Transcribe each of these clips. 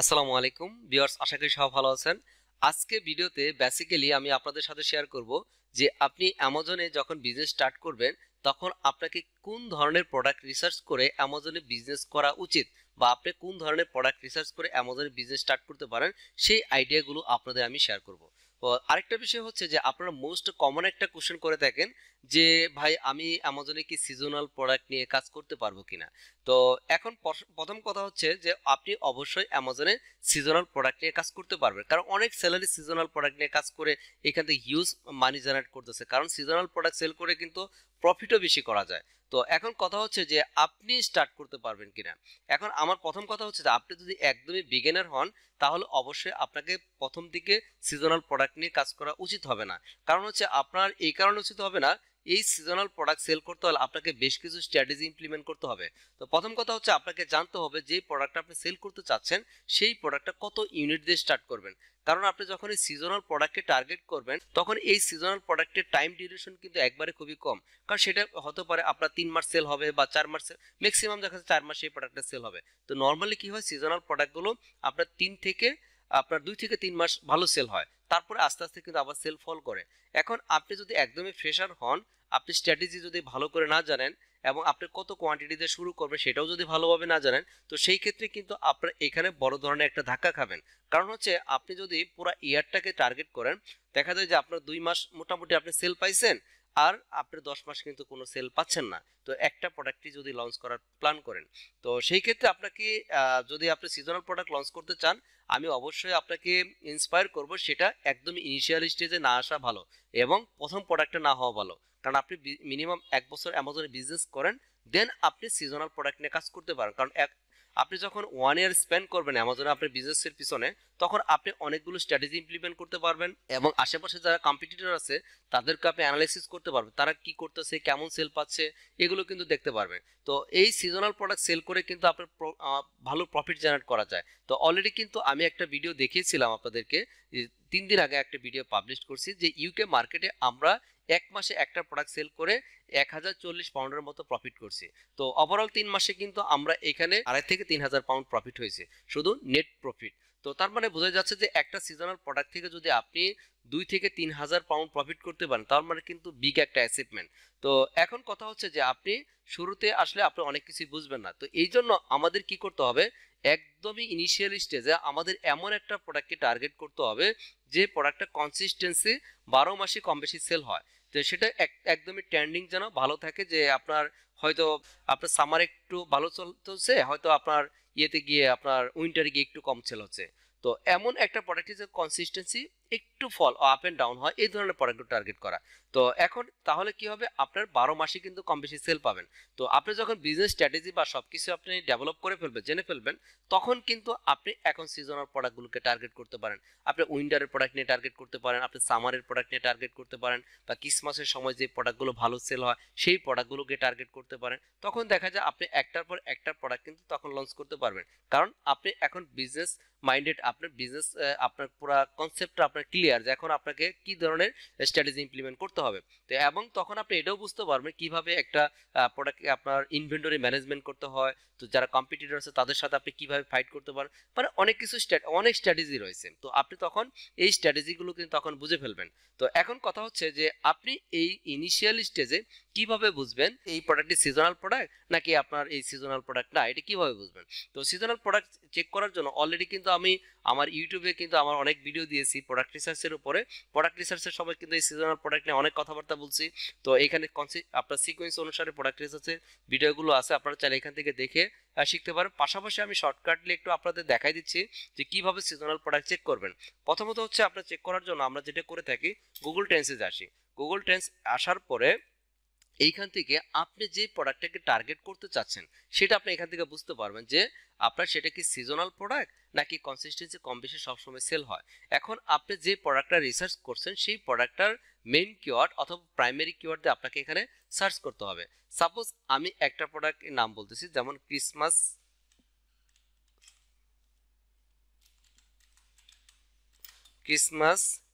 আসসালামু আলাইকুম ভিউয়ার্স, আশা করি সবাই ভালো আছেন। আজকে ভিডিওতে বেসিক্যালি আমি আপনাদের সাথে শেয়ার করব যে আপনি অ্যামাজনে যখন বিজনেস স্টার্ট করবেন তখন আপনাকে কোন ধরনের প্রোডাক্ট রিসার্চ করে অ্যামাজনে বিজনেস করা উচিত, বা আপনি কোন ধরনের প্রোডাক্ট রিসার্চ করে অ্যামাজনে বিজনেস স্টার্ট করতে পারেন সেই আইডিয়াগুলো আপনাদের আমি শেয়ার করব। তো আরেকটা বিষয় হচ্ছে যে আপনারা মোস্ট কমন একটা কোশ্চেন করে থাকেন যে ভাই আমি অ্যামাজনে কি সিজনাল প্রোডাক্ট নিয়ে কাজ করতে পারবো কিনা। তো এখন প্রথম কথা হচ্ছে যে আপনি অবশ্যই অ্যামাজনে সিজনাল প্রোডাক্ট নিয়ে কাজ করতে পারবেন, কারণ অনেক সেলারই সিজনাল প্রোডাক্ট নিয়ে কাজ করে এখান থেকে হিউজ মানি জেনারেট করতেছে, কারণ সিজনাল প্রোডাক্ট সেল করে কিন্তু প্রফিটও বেশি করা যায়। তো এখন কথা হচ্ছে যে আপনি স্টার্ট করতে পারবেন কিনা। এখন আমার প্রথম কথা হচ্ছে যে আপনি যদি একদমই বিগিনার হন তাহলে অবশ্যই আপনাকে প্রথম দিকে সিজনাল প্রোডাক্ট নিয়ে কাজ করা উচিত হবে না। কারণ হচ্ছে আপনার এই কারণে উচিত হবে না, এই সিজনাল প্রোডাক্ট সেল করতে হলে আপনাকে বেশ কিছু স্ট্র্যাটেজি ইমপ্লিমেন্ট করতে হবে। তো প্রথম কথা হচ্ছে আপনাকে জানতে হবে যে প্রোডাক্টটা আপনি সেল করতে চাচ্ছেন সেই প্রোডাক্টটা কত ইউনিট দিয়ে স্টার্ট করবেন। কারণ আপনি যখন এই সিজনাল প্রোডাক্টকে টার্গেট করবেন তখন এই সিজনাল প্রোডাক্টের টাইম ডিউরেশন কিন্তু একবারে খুবই কম। কারণ সেটা হতে পারে আপনার 3 মাস সেল হবে বা 4 মাস, ম্যাক্সিমাম দেখা যাচ্ছে 4 মাস এই প্রোডাক্টটা সেল হবে। তো নর্মালি কি হয়, সিজনাল প্রোডাক্টগুলো আপনার 2 থেকে 3 মাস ভালো সেল হয়, তারপরে আস্তে আস্তে কিন্তু আবার সেল ফল করে। এখন আপনি যদি একদমই ফ্রেশার হন, আপনি স্ট্র্যাটেজি যদি ভালো করে না জানেন এবং আপনি কত কোয়ান্টিটিতে শুরু করবেন সেটাও যদি ভালোভাবে না জানেন, তো সেই ক্ষেত্রে কিন্তু আপনার এখানে বড় ধরনের একটা ধাক্কা খাবেন। কারণ হচ্ছে আপনি যদি পুরো ইয়ারটাকে টার্গেট করেন, দেখা যায় যে আপনার 2 মাস মোটামুটি আপনি সেল পাইছেন, আর আপনি 10 মাস কিন্তু কোনো সেল পাচ্ছেন না। তো একটা প্রোডাক্টই যদি লঞ্চ করার প্ল্যান করেন, তো সেই ক্ষেত্রে আপনাকে যদি আপনি সিজনাল প্রোডাক্ট লঞ্চ করতে চান, আমি অবশ্যই আপনাকে ইন্সপায়ার করব সেটা একদমই ইনিশিয়াল স্টেজে না আসা ভালো এবং প্রথম প্রোডাক্টে না হওয়া ভালো। কারণ আপনি মিনিমাম 1 বছর অ্যামাজনে বিজনেস করেন, দেন আপনি সিজনাল প্রোডাক্ট নিয়ে কাজ করতে পারেন। কারণ আপনি যখন 1 ইয়ার স্পেন্ড করবেন অ্যামাজনে আপনার বিজনেসের পিছনে, তখন আপনি অনেকগুলো স্ট্র্যাটেজি ইমপ্লিমেন্ট করতে পারবেন এবং আশেপাশে যারা কম্পিটিটর আছে তাদেরকে আপনি অ্যানালাইসিস করতে পারবেন, তারা কি করতেছে, কেমন সেল পাচ্ছে, এগুলো কিন্তু দেখতে পারবেন। তো এই সিজনাল প্রোডাক্ট সেল করে কিন্তু আপনার ভালো প্রফিট জেনারেট করা যায়। তো অলরেডি কিন্তু আমি একটা ভিডিও দেখিয়েছিলাম আপনাদেরকে, 3 দিন আগে একটা ভিডিও পাবলিশ করছি যে ইউকে মার্কেটে আমরা 1 মাসে একটা প্রোডাক্ট সেল করে 1040 পাউন্ডের মতো প্রফিট করছি। তো ওভারঅল 3 মাসে কিন্তু আমরা এখানে 2,500 থেকে 3,000 পাউন্ড প্রফিট হয়েছে, শুধু নেট প্রফিট। তো তার মানে বোঝা যাচ্ছে যে একটা সিজনাল প্রোডাক্ট থেকে যদি আপনি 2 থেকে 3,000 পাউন্ড প্রফিট করতে পারেন তার মানে কিন্তু বিগ একটা অ্যাচিভমেন্ট। তো এখন কথা হচ্ছে যে আপনি শুরুতে আসলে আপনি অনেক কিছুই বুঝবেন না, তো এই জন্য আমাদের কি করতে হবে, একদমই ইনিশিয়াল স্টেজে আমাদের এমন একটা প্রোডাক্টকে টার্গেট করতে হবে যে প্রোডাক্টটা কনসিস্টেন্সি 12 মাসই কম বেশি সেল হয়। তো সেটা একদমই ট্রেন্ডিং যেন ভালো থাকে, যে আপনার হয়তো আপনার সামার একটু ভালো চলছে, হয়তো আপনার ইয়েতে গিয়ে আপনার উইন্টারে গিয়ে একটু কম সেল হচ্ছে। তো এমন একটা প্রোডাক্টের যে কনসিস্টেন্সি একটু ফল আপ এন্ড ডাউন হয়, এই ধরনের প্রোডাক্টগুলো টার্গেট করা। তো এখন তাহলে কি হবে, আপনার 12 মাসে কিন্তু কম বেশি সেল পাবেন। তো আপনি যখন বিজনেস স্ট্র্যাটেজি বা সবকিছু আপনি ডেভেলপ করে ফেলবেন, জেনে ফেলবেন, তখন কিন্তু আপনি এখন সিজনাল প্রোডাক্টগুলোকে টার্গেট করতে পারেন। আপনি উইন্টারের প্রোডাক্ট নিয়ে টার্গেট করতে পারেন, আপনি সামারের প্রোডাক্ট নিয়ে টার্গেট করতে পারেন, বা ক্রিসমাসের সময় যে প্রোডাক্টগুলো ভালো সেল হয় সেই প্রোডাক্টগুলোকে টার্গেট করতে পারেন। তখন দেখা যায় আপনি একটার পর একটা প্রোডাক্ট কিন্তু তখন লঞ্চ করতে পারবেন, কারণ আপনি এখন বিজনেস মাইন্ডেড, আপনার বিজনেস আপনার পুরো কনসেপ্টটা আপনার ক্লিয়ার যে এখন আপনাকে কি ধরনের স্ট্র্যাটেজি ইমপ্লিমেন্ট করতে হবে। তো এবং তখন আপনি এটাও বুঝতে পারবেন কিভাবে একটা প্রোডাক্ট আপনার ইনভেন্টরি ম্যানেজমেন্ট করতে হয়। তো যারা কম্পিটিটর আছে তাদের সাথে আপনি কিভাবে ফাইট করতে পারেন, মানে অনেক কিছু অনেক স্ট্র্যাটেজি রয়েছে। তো আপনি তখন এই স্ট্র্যাটেজিগুলো কিন্তু তখন বুঝে ফেলবেন। তো এখন কথা হচ্ছে যে আপনি এই ইনিশিয়াল স্টেজে কিভাবে বুঝবেন এই প্রোডাক্টটি সিজনাল প্রোডাক্ট নাকি আপনার এই সিজনাল প্রোডাক্ট না, এটা কিভাবে বুঝবেন। তো সিজনাল প্রোডাক্ট চেক করার জন্য অলরেডি কিন্তু আমি আমার ইউটিউবে কিন্তু আমার অনেক ভিডিও দিয়েছি প্রোডাক্ট রিসার্চের উপরে। প্রোডাক্ট রিসার্চের সময় কিন্তু এই সিজনাল প্রোডাক্ট নিয়ে অনেক কথাবার্তা বলছি। তো এখানে আপনার সিকোয়েন্স অনুসারে প্রোডাক্ট রিসার্চের ভিডিওগুলো আছে, আপনারা চাইলে এখান থেকে দেখে শিখতে পারেন। পাশাপাশি আমি শর্টকাটলি একটু আপনাদের দেখাই দিচ্ছি যে কিভাবে সিজনাল প্রোডাক্ট চেক করবেন। প্রথমত হচ্ছে আপনার চেক করার জন্য আমরা যেটা করে থাকি, গুগল ট্রেন্ডসে আসি। গুগল ট্রেন্ডস আসার পরে এইখান থেকে আপনি যে প্রোডাক্টটাকে টার্গেট করতে চাচ্ছেন সেটা আপনি এখান থেকে বুঝতে পারবেন যে আপনার সেটা কি সিজনাল প্রোডাক্ট নাকি কনসিস্টেন্সি কম বেশি সবসময় সেল হয়। এখন আপনি যে প্রোডাক্টটা রিসার্চ করছেন সেই প্রোডাক্টটার মেইন কিওয়ার্ড অথবা প্রাইমারি কিওয়ার্ড দিয়ে আপনাকে এখানে সার্চ করতে হবে। সাপোজ আমি একটা প্রোডাক্টের নাম বলতেছি, যেমন ক্রিসমাস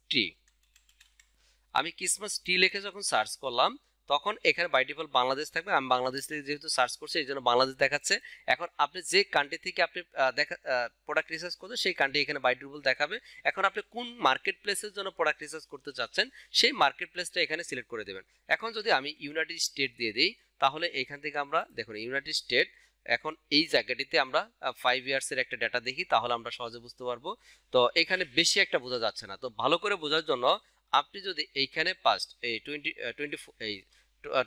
ট্রি। আমি ক্রিসমাস ট্রি লিখে যখন সার্চ করলাম তখন এখানে বাই ডিফল্ট বাংলাদেশ থাকবে। আমি বাংলাদেশ থেকে যেহেতু সার্চ করছি এই জন্য বাংলাদেশ দেখাচ্ছে। এখন আপনি যে কান্ট্রি থেকে আপনি প্রোডাক্ট রিসার্চ করছেন সেই কান্ট্রি এখানে বাই ডিফল্ট দেখাবে। এখন আপনি কোন মার্কেট প্লেসের জন্য প্রোডাক্ট রিসার্চ করতে চাচ্ছেন সেই মার্কেট প্লেসটা এখানে সিলেক্ট করে দেবেন। এখন যদি আমি ইউনাইটেড স্টেট দিয়ে দিই তাহলে এখান থেকে আমরা দেখুন ইউনাইটেড স্টেট, এখন এই জায়গাটিতে আমরা 5 ইয়ার্সের একটা ডেটা দেখি তাহলে আমরা সহজে বুঝতে পারবো। তো এখানে বেশি একটা বোঝা যাচ্ছে না, তো ভালো করে বোঝার জন্য আপনি যদি এইখানে পাস্ট এই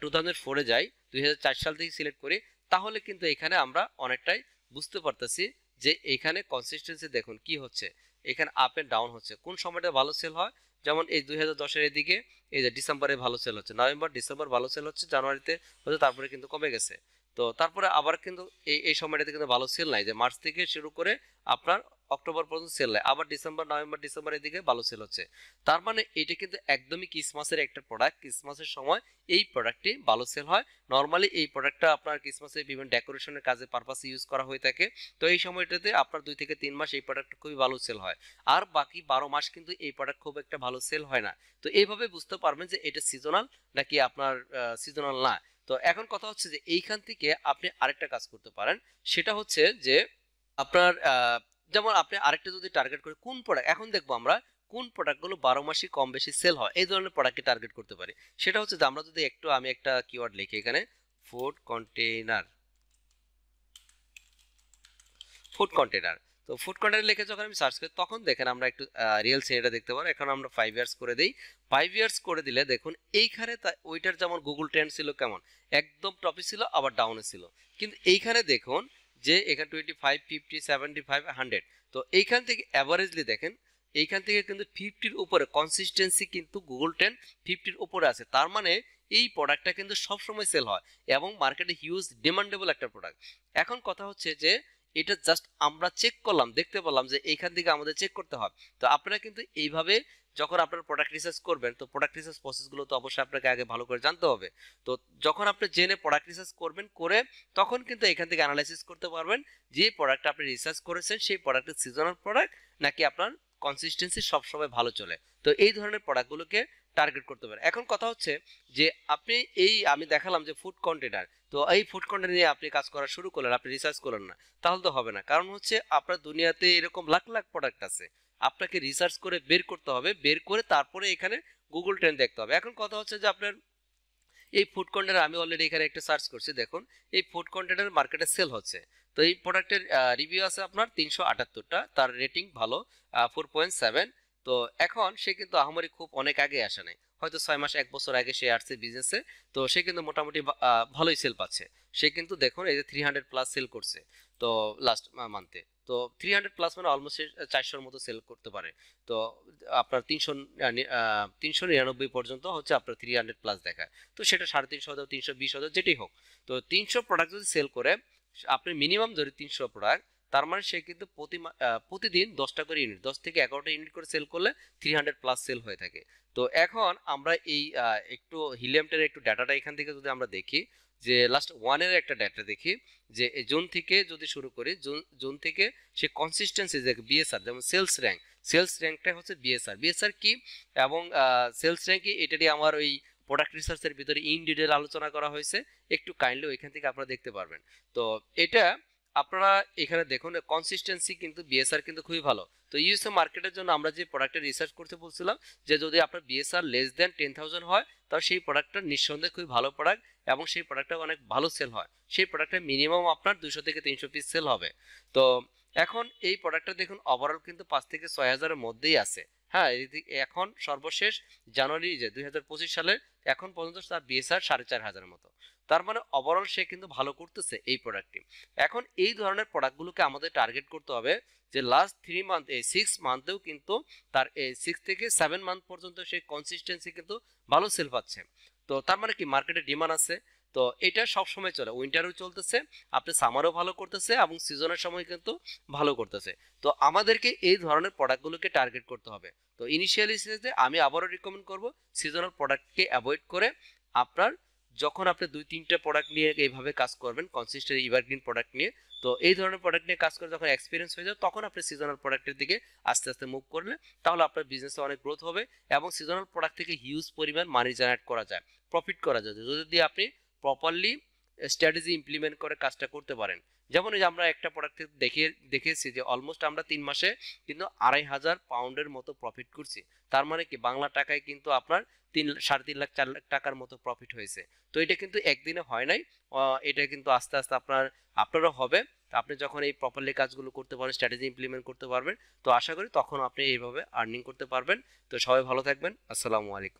2004-এ যাই, 2004 সাল থেকে সিলেক্ট করি, তাহলে কিন্তু এখানে আমরা অনেকটাই বুঝতে পারতেছি যে এখানে কনসিস্টেন্সি দেখুন কি হচ্ছে, এখানে আপ এন্ড ডাউন হচ্ছে। কোন সময়টা ভালো সেল হয়, যেমন এই 2010-এর এদিকে এই যে ডিসেম্বরে ভালো সেল হচ্ছে, নভেম্বর ডিসেম্বর ভালো সেল হচ্ছে, জানুয়ারিতে হচ্ছে, তারপরে কিন্তু কমে গেছে। তো তারপরে আবার কিন্তু এই সময়টাতে কিন্তু ভালো সেল নাই, যে মার্চ থেকে শুরু করে আপনার অক্টোবর পর্যন্ত সেল নাই, আবার ডিসেম্বর নভেম্বর ডিসেম্বরের দিকে ভালো সেল হচ্ছে। তার মানে এটা কিন্তু একদমই ক্রিসমাসের একটা প্রোডাক্ট, ক্রিসমাসের সময় এই প্রোডাক্টটি ভালো সেল হয়। নর্মালি এই প্রোডাক্টটা আপনার ক্রিসমাসে বিভিন্ন ডেকোরেশনের কাজে পারপাসে ইউজ করা হয়ে থাকে। তো এই সময়টাতে আপনার 2 থেকে 3 মাস এই প্রোডাক্টটা খুবই ভালো সেল হয়, আর বাকি 12 মাস কিন্তু এই প্রোডাক্ট খুব একটা ভালো সেল হয় না। তো এইভাবে বুঝতে পারবেন যে এটা সিজনাল নাকি আপনার সিজনাল না। তো এখন কথা হচ্ছে যে এইখান থেকে আপনি আরেকটা কাজ করতে পারেন, সেটা হচ্ছে যে আপনার যেমন আপনি আরেকটা যদি টার্গেট করে কোন প্রোডাক্ট, এখন দেখবো আমরা কোন প্রোডাক্টগুলো 12 মাসই কম বেশি সেল হয়, এই ধরনের প্রোডাক্টকে টার্গেট করতে পারি। সেটা হচ্ছে যে আমরা যদি আমি একটা কিওয়ার্ড লিখি এখানে ফুড কন্টেইনার, ফুড কন্টেইনার। তো ফুড কন্টেইনার লিখে যখন আমি সার্চ করি তখন দেখেন আমরা একটু রিয়েল সিনারিটা দেখতে পারবো। এখন আমরা 5 ইয়ার্স করে দিই। 5 ইয়ার্স করে দিলে দেখুন এইখানে ওইটার যেমন গুগল ট্রেন্ড ছিল কেমন একদম টপে ছিল আবার ডাউনে ছিল, কিন্তু এইখানে দেখুন যে এখানে 25, 50, 75, 100। তো এইখান থেকে অ্যাভারেজলি দেখেন এইখান থেকে কিন্তু 50-র উপরে কনসিস্টেন্সি কিন্তু গুগল ট্রেন্ড 50-র উপরে আছে। তার মানে এই প্রোডাক্টটা কিন্তু সবসময় সেল হয় এবং মার্কেটে হিউজ ডিমান্ডেবল একটা প্রোডাক্ট। এখন কথা হচ্ছে যে এটা জাস্ট আমরা চেক করলাম, দেখতে পেলাম যে এইখান থেকে আমাদের চেক করতে হবে। তো আপনারা কিন্তু এইভাবে যখন আপনার প্রোডাক্ট রিসার্চ করবেন, তো প্রোডাক্ট রিসার্চ প্রসেসগুলো তো অবশ্যই আপনাকে আগে ভালো করে জানতে হবে। তো যখন আপনি জেনে প্রোডাক্ট রিসার্চ করবেন, করে তখন কিন্তু এখান থেকে অ্যানালাইসিস করতে পারবেন যে প্রোডাক্টটা আপনি রিসার্চ করেছেন সেই প্রোডাক্টের সিজনাল প্রোডাক্ট নাকি আপনার কনসিস্টেন্সি সবসময় ভালো চলে। তো এই ধরনের প্রোডাক্টগুলোকে টার্গেট করতে পারেন। এখন কথা হচ্ছে যে আপনি আমি দেখালাম যে ফুড কন্টেইনার, তো এই ফুড কন্টেইনার নিয়ে আপনি কাজ করা শুরু করলেন, আপনি রিসার্চ করলেন না, তাহলে তো হবে না। কারণ হচ্ছে আপনার দুনিয়াতে এরকম লাখ লাখ প্রোডাক্ট আছে, আপনাকে রিসার্চ করে বের করতে হবে, বের করে তারপরে এখানে গুগল ট্রেন্ড দেখতে হবে। এখন কথা হচ্ছে যে আপনার এই ফুড কন্টেইনার আমি অলরেডি এখানে একটা সার্চ করছি, দেখুন এই ফুড কন্টেইনার মার্কেটে সেল হচ্ছে। তো এই প্রোডাক্টের রিভিউ আছে আপনার 378টা, তার রেটিং ভালো 4.7। তো এখন সে কিন্তু আহামরি খুব অনেক আগে আসে নাই, হয়তো 6 মাস 1 বছর আগে সে আসছে বিজনেসে। তো সে কিন্তু মোটামুটি ভালোই সেল পাচ্ছে। সে কিন্তু দেখুন এই যে 300 প্লাস সেল করছে তো লাস্ট মান্থে। তো 300 প্লাস মানে অলমোস্ট 400-র মতো সেল করতে পারে। তো আপনার 399 পর্যন্ত হচ্ছে আপনার 300 প্লাস দেখায়। তো সেটা 350, 320 যেটাই হোক, তো 300 প্রোডাক্ট যদি সেল করে, আপনি মিনিমাম ধরে 300 প্রোডাক্ট, তার মানে সে কিন্তু প্রতিদিন 10টা করে ইউনিট, 10 থেকে 11টা ইউনিট করে সেল করলে 300 প্লাস সেল হয়ে থাকে। তো এখন আমরা এই একটু হিলিয়ামটের একটু ডাটাটা এখান থেকে যদি আমরা দেখি, যে লাস্ট 1 এর একটা ডাটা দেখি, যে জুন থেকে যদি শুরু করি, জুন থেকে সে কনসিস্টেন্সি যে বিএসআর, যেমন সেলস র্যাঙ্কটা হচ্ছে বিএসআর কি এবং সেলস র্যাঙ্ক কি, এটারই আমার ওই প্রোডাক্ট রিসার্চের ভিতরে ইন ডিটেল আলোচনা করা হয়েছে, একটু কাইন্ডলি ওইখান থেকে আপনারা দেখতে পারবেন। তো এটা আপনারা এখানে দেখুন কনসিস্টেন্সি কিন্তু বিএসআর কিন্তু খুবই ভালো। তো ইউএসএ মার্কেটের জন্য আমরা যে প্রোডাক্টের রিসার্চ করতে বলছিলাম, যে যদি আপনার বিএসআর লেস দেন 10,000 হয়, তাহলে সেই প্রোডাক্টটা নিঃসন্দেহে খুবই ভালো প্রোডাক্ট এবং সেই প্রোডাক্টটা অনেক ভালো সেল হয়। সেই প্রোডাক্টটা মিনিমাম আপনার 200 থেকে 300 পিস সেল হবে। তো এখন এই প্রোডাক্টটা দেখুন ওভারঅল কিন্তু 5 থেকে 6,000-এর মধ্যেই আছে। হ্যাঁ, এখন সর্বশেষ জানুয়ারি যে 2025 সালের এখন পর্যন্ত তার বিএসআর 4,500-এর মতো। তার মানে ওভারঅল সে কিন্তু ভালো করতেছে এই প্রোডাক্টটি। এখন এই ধরনের প্রোডাক্টগুলোকে আমাদের টার্গেট করতে হবে যে লাস্ট 3 মান্থ, এই 6 মান্থেও কিন্তু তার এই 6 থেকে 7 মান্থ পর্যন্ত সেই কনসিস্টেন্সি কিন্তু ভালো সেল পাচ্ছে। তো তার মানে কি মার্কেটে ডিমান্ড আছে। তো এটা সব সময় চলে, উইন্টারও চলতেছে, আপনি সামারও ভালো করতেছে এবং সিজনের সময় কিন্তু ভালো করতেছে। তো আমাদেরকে এই ধরনের প্রোডাক্টগুলোকে টার্গেট করতে হবে। তো ইনিশিয়ালি স্টেজে আমি আবারও রিকমেন্ড করব সিজনাল প্রোডাক্টকে অ্যাভয়েড করে আপনার যখন আপনি 2-3টা প্রোডাক্ট নিয়ে এইভাবে কাজ করবেন কনসিস্টেন্ট এভারগ্রিন প্রোডাক্ট নিয়ে, তো তো এই ধরনের প্রোডাক্ট নিয়ে কাজ করে যখন এক্সপিরিয়েন্স হয়ে যায় তখন আপনি সিজনাল প্রোডাক্টের দিকে আস্তে আস্তে মুভ করলে তাহলে আপনার বিজনেসে অনেক গ্রোথ হবে এবং সিজনাল প্রোডাক্ট থেকে হিউজ পরিমাণ মানি জেনারেট করা যায়, প্রফিট করা যায় যদি আপনি প্রপারলি স্ট্র্যাটেজি ইমপ্লিমেন্ট করে কাজটা করতে পারেন। যেমন এই যে আমরা একটা প্রোডাক্ট দেখেছি যে অলমোস্ট আমরা 3 মাসে কিন্তু 2,500 পাউন্ডের মতো প্রফিট করছি। তার মানে কি বাংলা টাকায় কিন্তু আপনার 3.5 লাখ 4 লাখ টাকার মতো প্রফিট হয়েছে। তো এটা কিন্তু একদিনে হয় নাই, এটা কিন্তু আস্তে আস্তে আপনারও হবে। আপনি যখন এই প্রপারলি কাজগুলো করতে পারবেন, স্ট্র্যাটেজি ইমপ্লিমেন্ট করতে পারবেন, তো আশা করি তখন আপনি এইভাবে আর্নিং করতে পারবেন। তো সবাই ভালো থাকবেন। আসসালামু আলাইকুম।